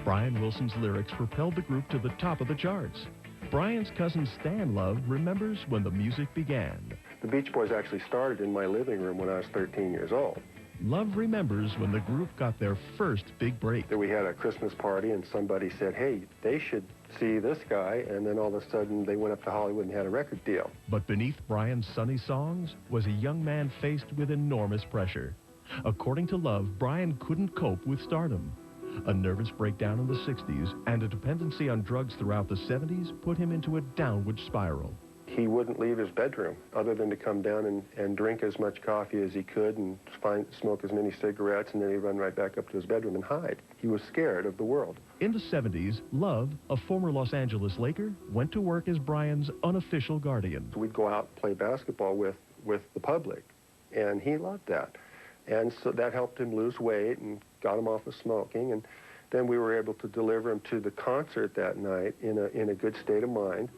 Brian Wilson's lyrics propelled the group to the top of the charts. Brian's cousin Stan Love remembers when the music began. The Beach Boys actually started in my living room when I was 13 years old. Love remembers when the group got their first big break. We had a Christmas party and somebody said, hey, they should see this guy, and then all of a sudden they went up to Hollywood and had a record deal. But beneath Brian's sunny songs was a young man faced with enormous pressure. According to Love, Brian couldn't cope with stardom. A nervous breakdown in the 60s and a dependency on drugs throughout the 70s put him into a downward spiral. He wouldn't leave his bedroom other than to come down and drink as much coffee as he could and smoke as many cigarettes, and then he'd run right back up to his bedroom and hide. He was scared of the world. In the 70s, Love, a former Los Angeles Laker, went to work as Brian's unofficial guardian. We'd go out and play basketball with the public, and he loved that. And so that helped him lose weight and got him off of smoking, and then we were able to deliver him to the concert that night in a good state of mind.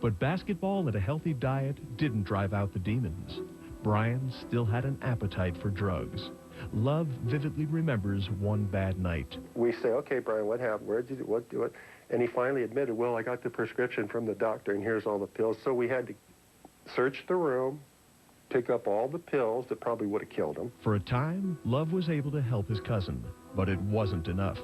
But basketball and a healthy diet didn't drive out the demons. Brian still had an appetite for drugs. Love vividly remembers one bad night. We say, okay, Brian, what happened? Where did you, what? And he finally admitted, well, I got the prescription from the doctor, and here's all the pills. So we had to search the room, pick up all the pills that probably would have killed him. For a time, Love was able to help his cousin, but it wasn't enough.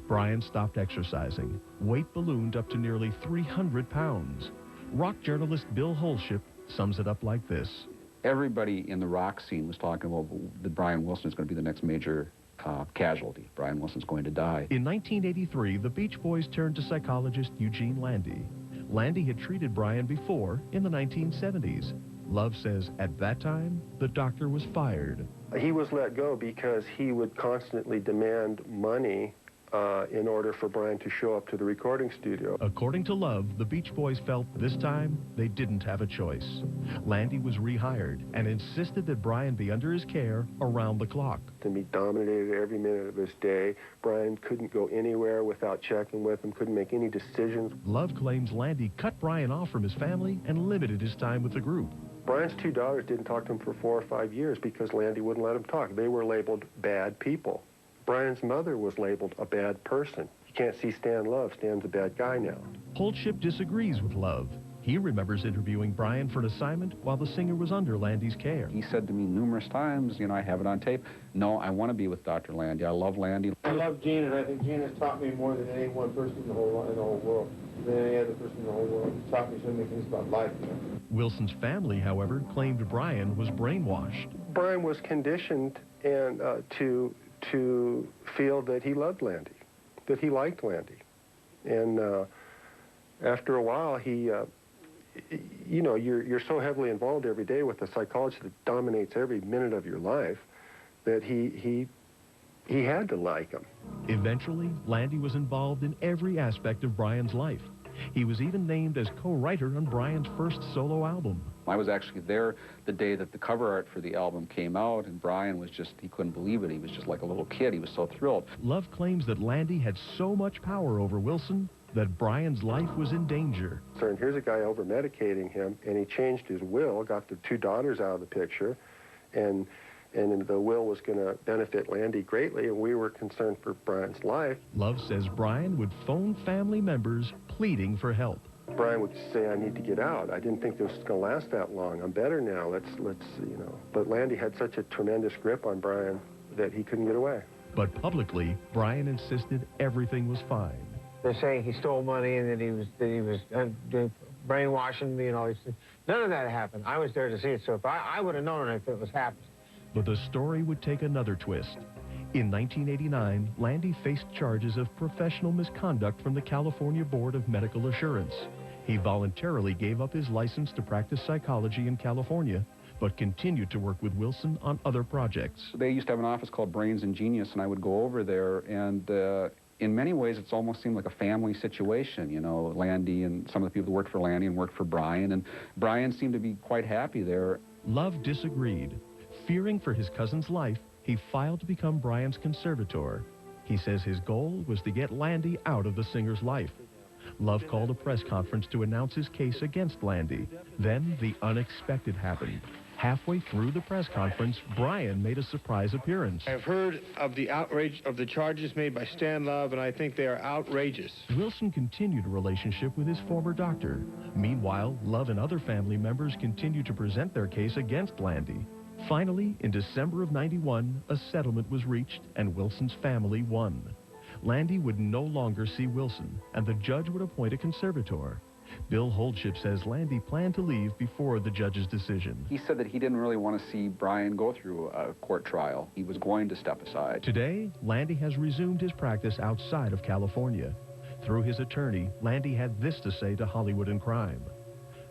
Brian stopped exercising. Weight ballooned up to nearly 300 pounds. Rock journalist Bill Holship sums it up like this. Everybody in the rock scene was talking about that Brian Wilson is going to be the next major casualty. Brian Wilson's going to die. In 1983, the Beach Boys turned to psychologist Eugene Landy. Landy had treated Brian before in the 1970s. Love says at that time, the doctor was fired. He was let go because he would constantly demand money in order for Brian to show up to the recording studio. According to Love, the Beach Boys felt this time they didn't have a choice. Landy was rehired and insisted that Brian be under his care around the clock. And he dominated every minute of his day. Brian couldn't go anywhere without checking with him, couldn't make any decisions. Love claims Landy cut Brian off from his family and limited his time with the group. Brian's two daughters didn't talk to him for 4 or 5 years because Landy wouldn't let him talk. They were labeled bad people. Brian's mother was labeled a bad person. You can't see Stan Love. Stan's a bad guy now. Holship disagrees with Love. He remembers interviewing Brian for an assignment while the singer was under Landy's care. He said to me numerous times, you know, I have it on tape, no, I want to be with Dr. Landy. I love Landy. I love Gene, and I think Gene has taught me more than any one person in the whole world, than any other person in the whole world. He's taught me so many things about life. You know? Wilson's family, however, claimed Brian was brainwashed. Brian was conditioned and to feel that he loved Landy, that he liked Landy. And after a while, he, you know, you're so heavily involved every day with a psychologist that dominates every minute of your life that he had to like him. Eventually, Landy was involved in every aspect of Brian's life. He was even named as co-writer on Brian's first solo album. I was actually there the day that the cover art for the album came out, and Brian was just, he couldn't believe it. He was just like a little kid. He was so thrilled. Love claims that Landy had so much power over Wilson that Brian's life was in danger. So, and here's a guy over-medicating him, and he changed his will, got the two daughters out of the picture, and the will was going to benefit Landy greatly, and we were concerned for Brian's life. Love says Brian would phone family members pleading for help. Brian would say, I need to get out. I didn't think this was going to last that long. I'm better now. Let's, you know. But Landy had such a tremendous grip on Brian that he couldn't get away. But publicly, Brian insisted everything was fine. They're saying he stole money and that he was doing brainwashing me and all these things. None of that happened. I was there to see it, so if I would have known if it was happening. But the story would take another twist. In 1989, Landy faced charges of professional misconduct from the California Board of Medical Assurance. He voluntarily gave up his license to practice psychology in California, but continued to work with Wilson on other projects. They used to have an office called Brains and Genius, and I would go over there, and in many ways, it's almost seemed like a family situation, you know, Landy and some of the people who worked for Landy and worked for Brian, and Brian seemed to be quite happy there. Love disagreed. Fearing for his cousin's life, he filed to become Brian's conservator. He says his goal was to get Landy out of the singer's life. Love called a press conference to announce his case against Landy. Then the unexpected happened. Halfway through the press conference, Brian made a surprise appearance. I've heard of the outrage of the charges made by Stan Love, and I think they are outrageous. Wilson continued a relationship with his former doctor. Meanwhile, Love and other family members continued to present their case against Landy. Finally, in December of '91, a settlement was reached and Wilson's family won. Landy would no longer see Wilson, and the judge would appoint a conservator. Bill Holdship says Landy planned to leave before the judge's decision. He said that he didn't really want to see Brian go through a court trial. He was going to step aside. Today, Landy has resumed his practice outside of California. Through his attorney, Landy had this to say to Hollywood and Crime.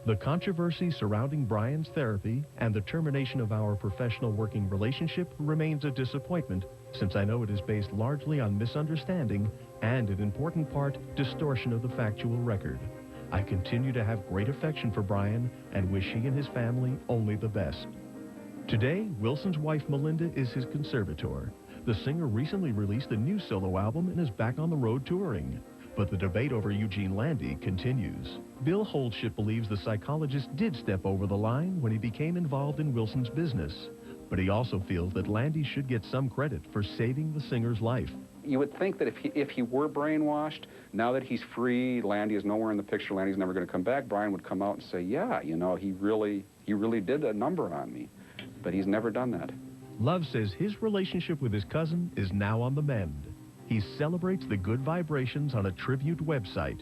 The controversy surrounding Brian's therapy and the termination of our professional working relationship remains a disappointment, since I know it is based largely on misunderstanding and, in important part, distortion of the factual record. I continue to have great affection for Brian and wish he and his family only the best. Today, Wilson's wife Melinda is his conservator. The singer recently released a new solo album and is back on the road touring. But the debate over Eugene Landy continues. Bill Holdship believes the psychologist did step over the line when he became involved in Wilson's business. But he also feels that Landy should get some credit for saving the singer's life. You would think that if he were brainwashed, now that he's free, Landy is nowhere in the picture, Landy's never going to come back, Brian would come out and say, yeah, you know, he really did a number on me. But he's never done that. Love says his relationship with his cousin is now on the mend. He celebrates the good vibrations on a tribute website.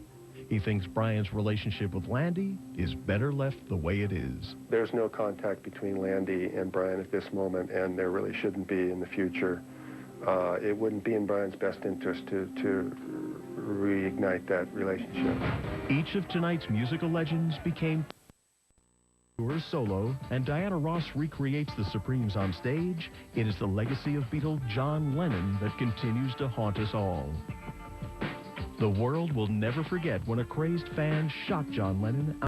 He thinks Brian's relationship with Landy is better left the way it is. There's no contact between Landy and Brian at this moment, and there really shouldn't be in the future. It wouldn't be in Brian's best interest to reignite that relationship. Each of tonight's musical legends became tours solo, and Diana Ross recreates the Supremes on stage. It is the legacy of Beatle John Lennon that continues to haunt us all. The world will never forget when a crazed fan shot John Lennon